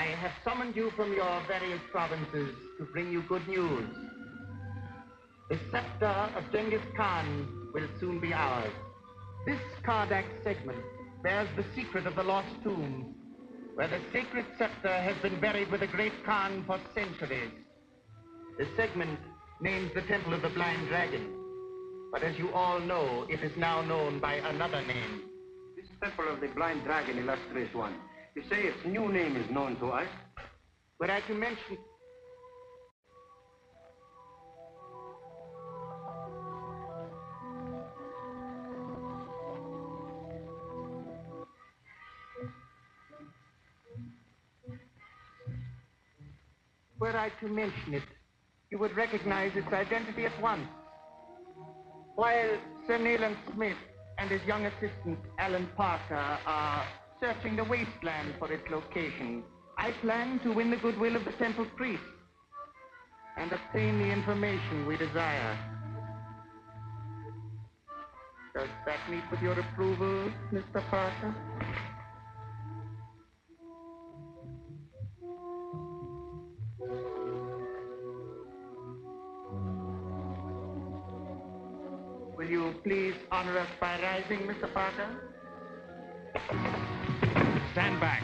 I have summoned you from your various provinces to bring you good news. The scepter of Genghis Khan will soon be ours. This Kardak segment bears the secret of the lost tomb, where the sacred scepter has been buried with the great Khan for centuries. The segment names the Temple of the Blind Dragon, but as you all know, it is now known by another name. This Temple of the Blind Dragon, illustrious one, you say its new name is known to us? Were I to mention... Were I to mention it, you would recognize its identity at once. While Sir Nayland Smith and his young assistant, Alan Parker, are searching the wasteland for its location, I plan to win the goodwill of the temple priest and obtain the information we desire. Does that meet with your approval, Mr. Parker? Will you please honor us by rising, Mr. Parker? Stand back.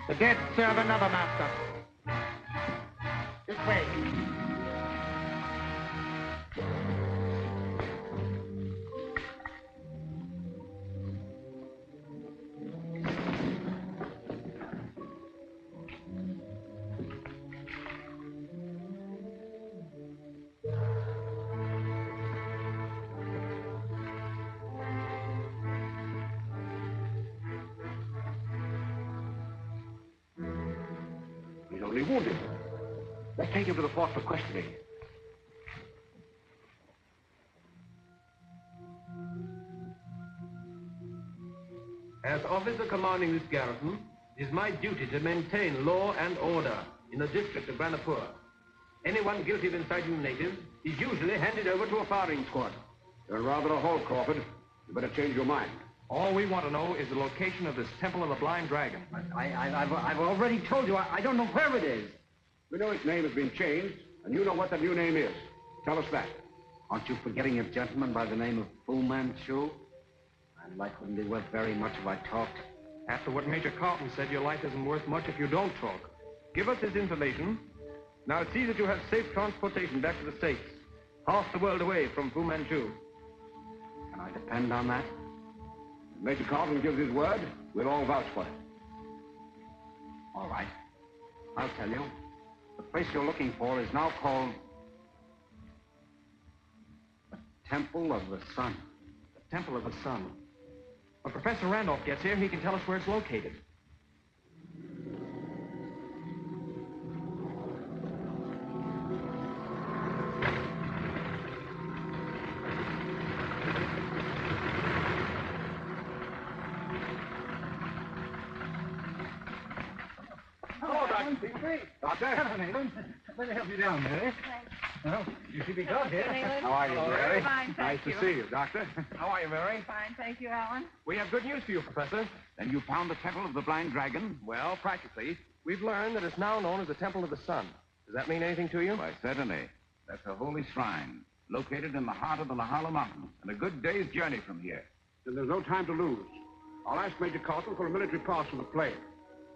The dead serve another master. This way. Wounded. Let's take him to the fort for questioning. As officer commanding this garrison, it is my duty to maintain law and order in the district of Banapur. Anyone guilty of inciting the natives is usually handed over to a firing squad. You're rather a hole, Crawford. You better change your mind. All we want to know is the location of this Temple of the Blind Dragon. I've already told you. I don't know where it is. We know its name has been changed, and you know what the new name is. Tell us that. Aren't you forgetting a gentleman by the name of Fu Manchu? My life wouldn't be worth very much if I talked. After what Major Carlton said, your life isn't worth much if you don't talk. Give us his information. Now see that you have safe transportation back to the States. Half the world away from Fu Manchu. Can I depend on that? If Major Carlton gives his word, we'll all vouch for it. All right. I'll tell you. The place you're looking for is now called the Temple of the Sun. The Temple of the Sun. When Professor Randolph gets here, he can tell us where it's located. Doctor? Let me help you down, Mary. Well, you should be glad here. How are you, Mary? Fine, Nice thank you. to see you, Doctor. How are you, Mary? Fine, thank you, Alan. We have good news for you, Professor. Then you found the Temple of the Blind Dragon? Well, practically. We've learned that it's now known as the Temple of the Sun. Does that mean anything to you? Why, certainly. That's a holy shrine, located in the heart of the Lahala Mountains, and a good day's journey from here. Then there's no time to lose. I'll ask Major Carlton for a military pass from the plane.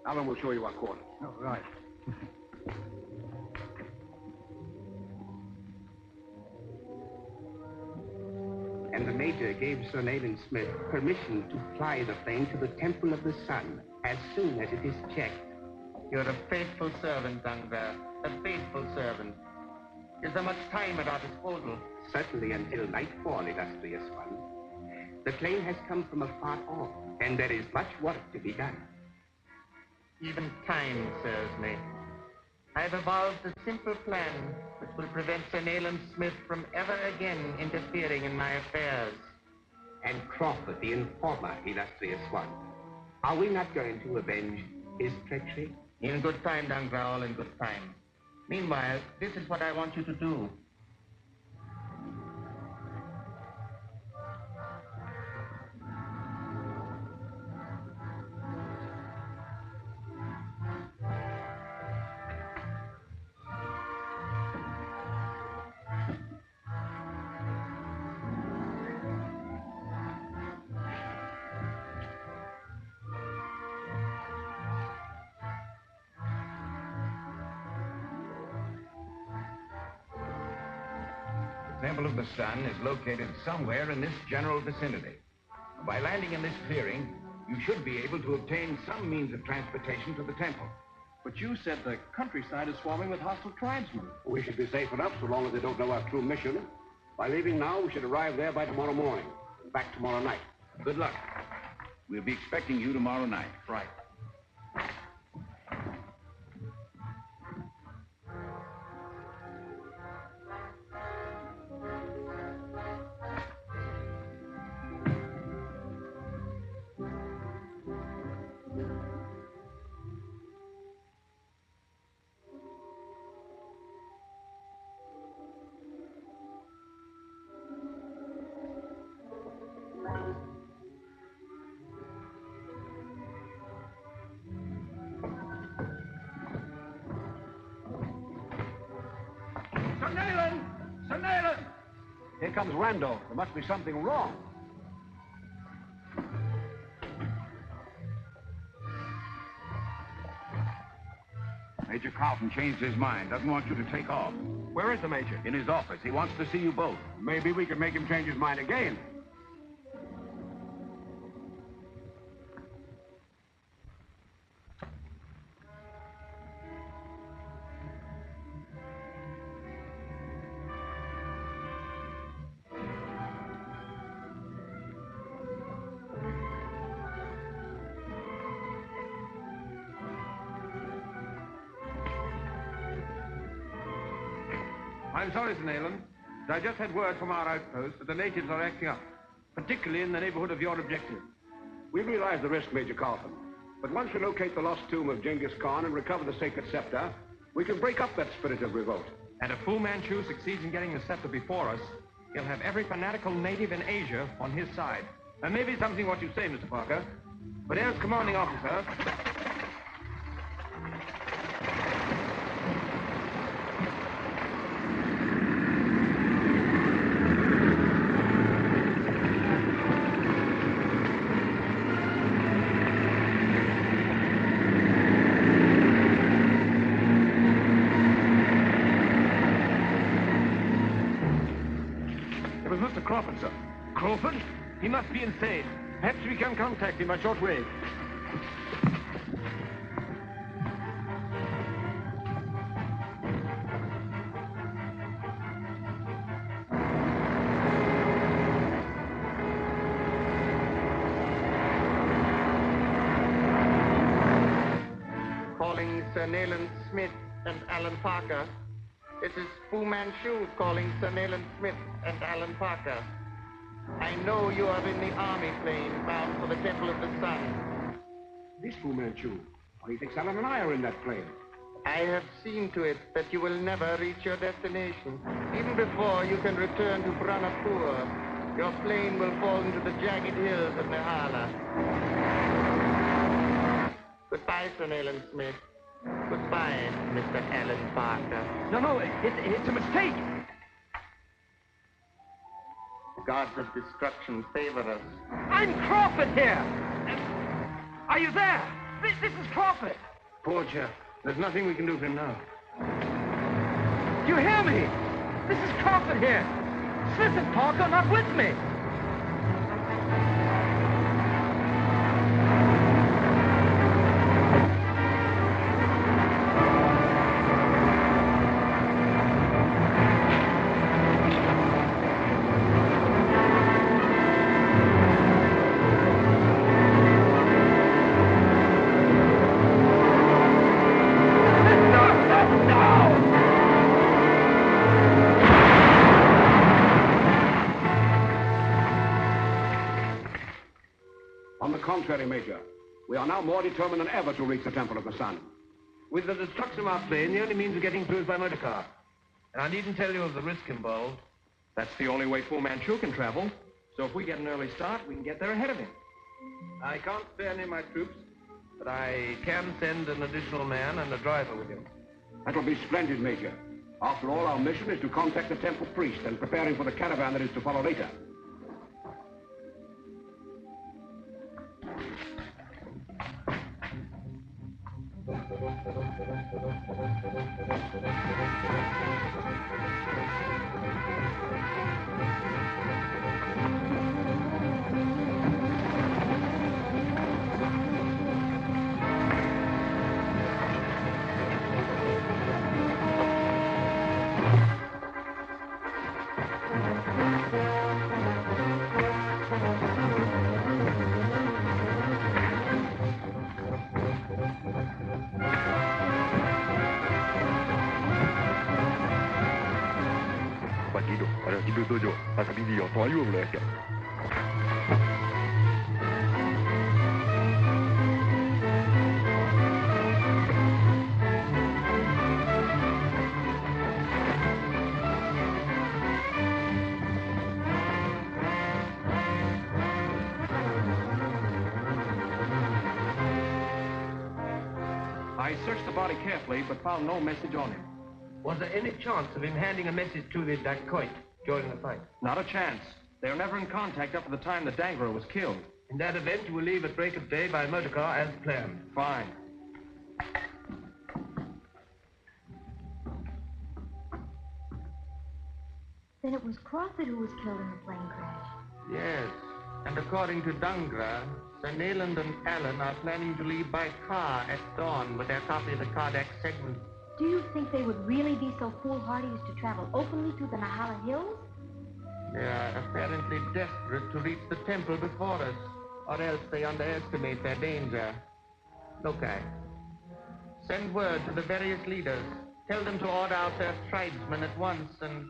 Alan will show you our quarters. Oh, right. And the Major gave Sir Nayland Smith permission to fly the plane to the Temple of the Sun as soon as it is checked. You're a faithful servant, Dunga. A faithful servant. Is there much time at our disposal? Certainly until nightfall, illustrious one. The plane has come from afar off, and there is much work to be done. Even time serves me. I've evolved a simple plan which will prevent Sir Nayland Smith from ever again interfering in my affairs. And Crawford, the informer, illustrious one. Are we not going to avenge his treachery? In good time, Dangrau, in good time. Meanwhile, this is what I want you to do. The Temple of the Sun is located somewhere in this general vicinity. By landing in this clearing, you should be able to obtain some means of transportation to the temple. But you said the countryside is swarming with hostile tribesmen. We should be safe enough so long as they don't know our true mission. By leaving now, we should arrive there by tomorrow morning. And back tomorrow night. Good luck. We'll be expecting you tomorrow night. Right. Here comes Randolph. There must be something wrong. Major Carlton changed his mind. Doesn't want you to take off. Where is the Major? In his office. He wants to see you both. Maybe we can make him change his mind again. I'm sorry, Sir Nayland. I just had word from our outpost that the natives are acting up, particularly in the neighborhood of your objective. We realize the risk, Major Carlton. But once we locate the lost tomb of Genghis Khan and recover the sacred scepter, we can break up that spirit of revolt. And if Fu Manchu succeeds in getting the scepter before us, he'll have every fanatical native in Asia on his side. And maybe something what you say, Mr. Parker. But as commanding officer... It was Mr. Crawford, sir. Crawford? He must be insane. Perhaps we can contact him by shortwave. Calling Sir Nayland Smith and Alan Parker. This is Fu Manchu calling Sir Nayland Smith and Alan Parker. I know you are in the army plane bound for the Temple of the Sun. This Fu Manchu. Well, he thinks Alan and I are in that plane. I have seen to it that you will never reach your destination. Even before you can return to Branapur, your plane will fall into the jagged hills of Nehala. Goodbye, Sir Nayland Smith. Goodbye, Mr. Alan Parker. No, it's a mistake. The gods of destruction favor us. I'm Crawford here. Are you there? This is Crawford. Poor chap. There's nothing we can do for him now. Do you hear me? This is Crawford here. Smith and Parker are not with me. On the contrary, Major. We are now more determined than ever to reach the Temple of the Sun. With the destruction of our plane, the only means of getting through is by motor car. And I needn't tell you of the risk involved. That's the only way Fu Manchu can travel. So if we get an early start, we can get there ahead of him. I can't spare any of my troops, but I can send an additional man and a driver with him. That will be splendid, Major. After all, our mission is to contact the temple priest and prepare him for the caravan that is to follow later. I searched the body carefully, but found no message on him. Was there any chance of him handing a message to the dacoit during the fight? Not a chance. They were never in contact up to the time the Dangra was killed. In that event, you will leave at break of day by motor car as planned. Fine. Then it was Crawford who was killed in the plane crash. Yes, and according to Dangra, Sir Nayland and Allen are planning to leave by car at dawn with their copy of the Kardec segment. Do you think they would really be so foolhardy as to travel openly to the Nahala Hills? They are apparently desperate to reach the temple before us, or else they underestimate their danger. Look, send word to the various leaders. Tell them to order out their tribesmen at once and...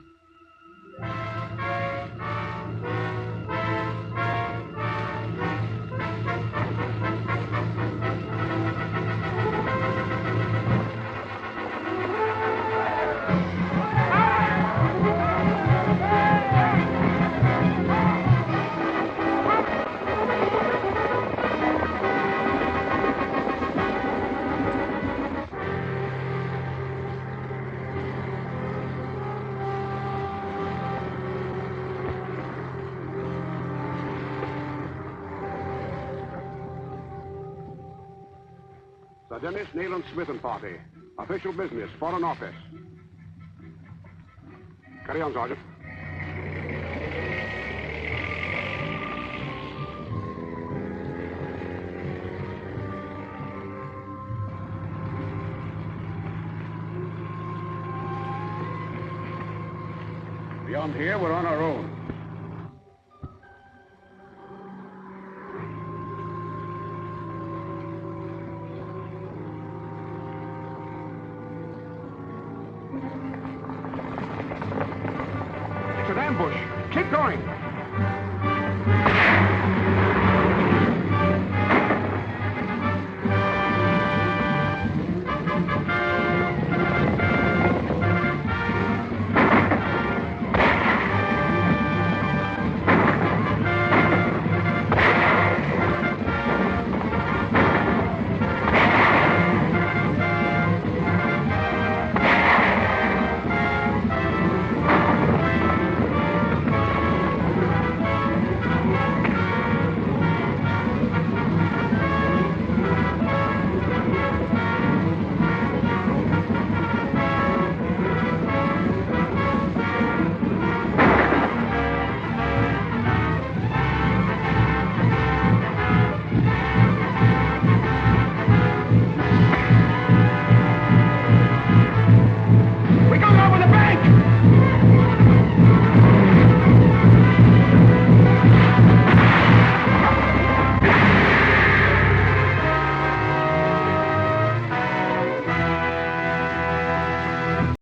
Sir Dennis, Nayland, Smith and party. Official business, Foreign Office. Carry on, Sergeant. Beyond here, we're on our own. It's an ambush. Keep going.